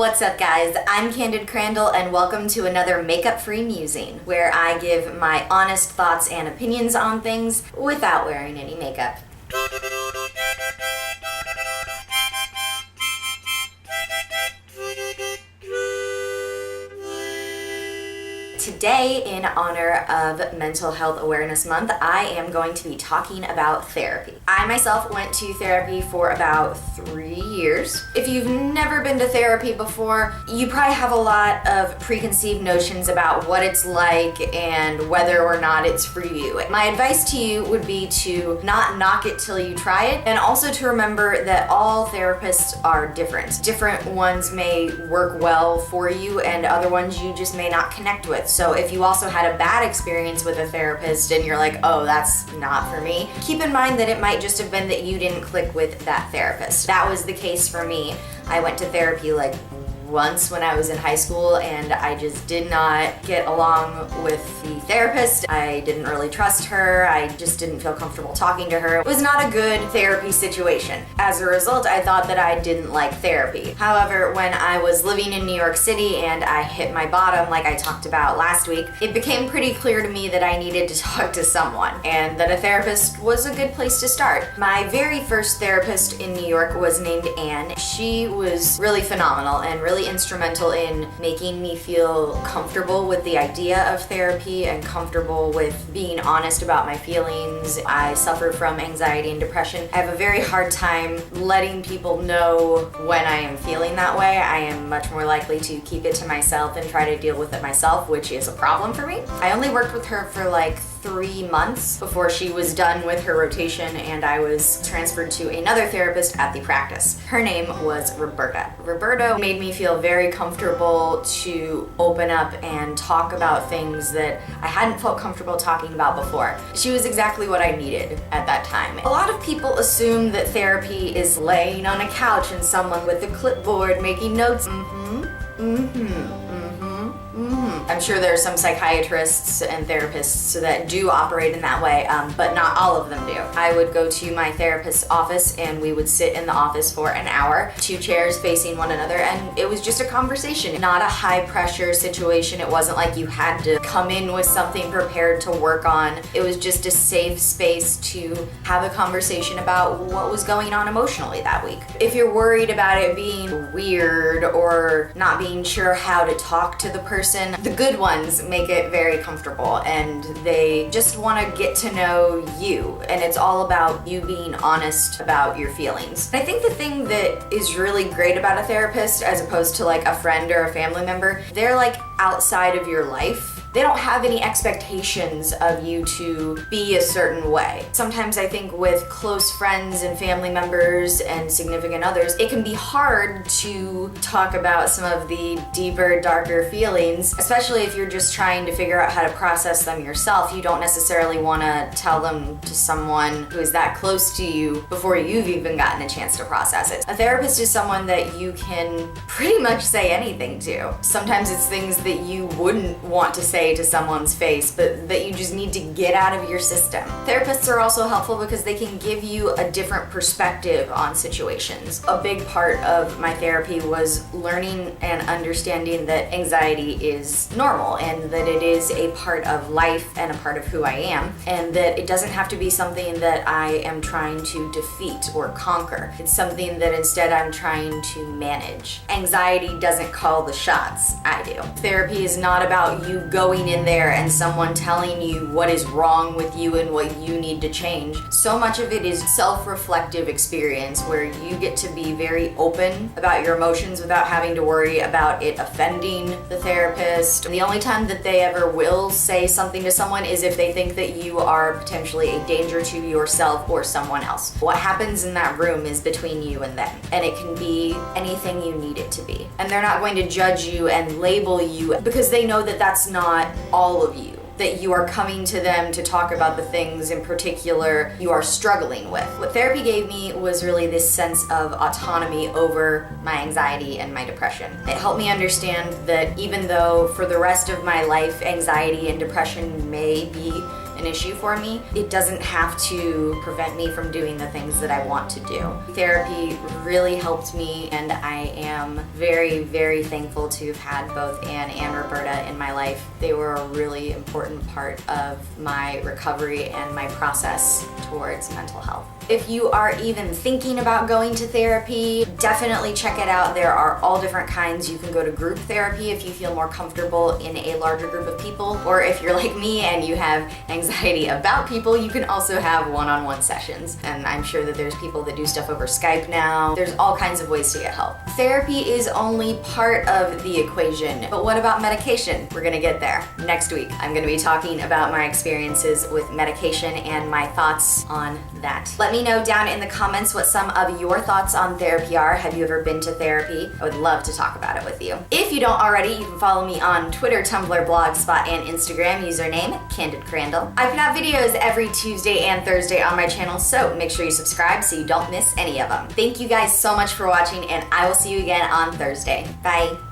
What's up guys, I'm CandidCrandell and welcome to another makeup-free musing, where I give my honest thoughts and opinions on things without wearing any makeup. Today, in honor of Mental Health Awareness Month, I am going to be talking about therapy. I myself went to therapy for about 3 years. If you've never been to therapy before, you probably have a lot of preconceived notions about what it's like and whether or not it's for you. My advice to you would be to not knock it till you try it, and also to remember that all therapists are different. Different ones may work well for you and other ones you just may not connect with. So if you also had a bad experience with a therapist and you're like, oh, that's not for me, keep in mind that it might just have been that you didn't click with that therapist. That was the case for me. I went to therapy like once when I was in high school and I just did not get along with the therapist. I didn't really trust her. I just didn't feel comfortable talking to her. It was not a good therapy situation. As a result, I thought that I didn't like therapy. However, when I was living in New York City and I hit my bottom like I talked about last week, it became pretty clear to me that I needed to talk to someone and that a therapist was a good place to start. My very first therapist in New York was named Anne. She was really phenomenal and really instrumental in making me feel comfortable with the idea of therapy and comfortable with being honest about my feelings. I suffer from anxiety and depression. I have a very hard time letting people know when I am feeling that way. I am much more likely to keep it to myself and try to deal with it myself, which is a problem for me. I only worked with her for like 3 months before she was done with her rotation and I was transferred to another therapist at the practice. Her name was Roberta. Roberta made me feel very comfortable to open up and talk about things that I hadn't felt comfortable talking about before. She was exactly what I needed at that time. A lot of people assume that therapy is laying on a couch and someone with a clipboard making notes. I'm sure there are some psychiatrists and therapists that do operate in that way, but not all of them do. I would go to my therapist's office and we would sit in the office for an hour, 2 chairs facing one another, and it was just a conversation, not a high pressure situation. It wasn't like you had to come in with something prepared to work on. It was just a safe space to have a conversation about what was going on emotionally that week. If you're worried about it being weird or not being sure how to talk to the person, the good ones make it very comfortable and they just want to get to know you, and it's all about you being honest about your feelings. I think the thing that is really great about a therapist as opposed to like a friend or a family member, they're like outside of your life. They don't have any expectations of you to be a certain way. Sometimes I think with close friends and family members and significant others, it can be hard to talk about some of the deeper, darker feelings, especially if you're just trying to figure out how to process them yourself. You don't necessarily want to tell them to someone who is that close to you before you've even gotten a chance to process it. A therapist is someone that you can pretty much say anything to. Sometimes it's things that you wouldn't want to say to someone's face, but that you just need to get out of your system. Therapists are also helpful because they can give you a different perspective on situations. A big part of my therapy was learning and understanding that anxiety is normal and that it is a part of life and a part of who I am, and that it doesn't have to be something that I am trying to defeat or conquer. It's something that instead I'm trying to manage. Anxiety doesn't call the shots, I do. Therapy is not about you going in there and someone telling you what is wrong with you and what you need to change. So much of it is self-reflective experience where you get to be very open about your emotions without having to worry about it offending the therapist. The only time that they ever will say something to someone is if they think that you are potentially a danger to yourself or someone else. What happens in that room is between you and them, and it can be anything you need it to be. And they're not going to judge you and label you because they know that that's not all of you, that you are coming to them to talk about the things in particular you are struggling with. What therapy gave me was really this sense of autonomy over my anxiety and my depression. It helped me understand that even though for the rest of my life anxiety and depression may be an issue for me, it doesn't have to prevent me from doing the things that I want to do. Therapy really helped me, and I am very, very thankful to have had both Anne and Roberta in my life. They were a really important part of my recovery and my process towards mental health. If you are even thinking about going to therapy, definitely check it out. There are all different kinds. You can go to group therapy if you feel more comfortable in a larger group of people, or if you're like me and you have anxiety about people, you can also have one-on-one sessions. And I'm sure that there's people that do stuff over Skype now. There's all kinds of ways to get help. Therapy is only part of the equation, but what about medication? We're gonna get there next week. I'm gonna be talking about my experiences with medication and my thoughts on that. Let me know down in the comments what some of your thoughts on therapy are. Have you ever been to therapy? I would love to talk about it with you. If you don't already, you can follow me on Twitter, Tumblr, Blogspot, and Instagram, username CandidCrandell. I put out videos every Tuesday and Thursday on my channel, so make sure you subscribe so you don't miss any of them. Thank you guys so much for watching, and I will see you again on Thursday. Bye.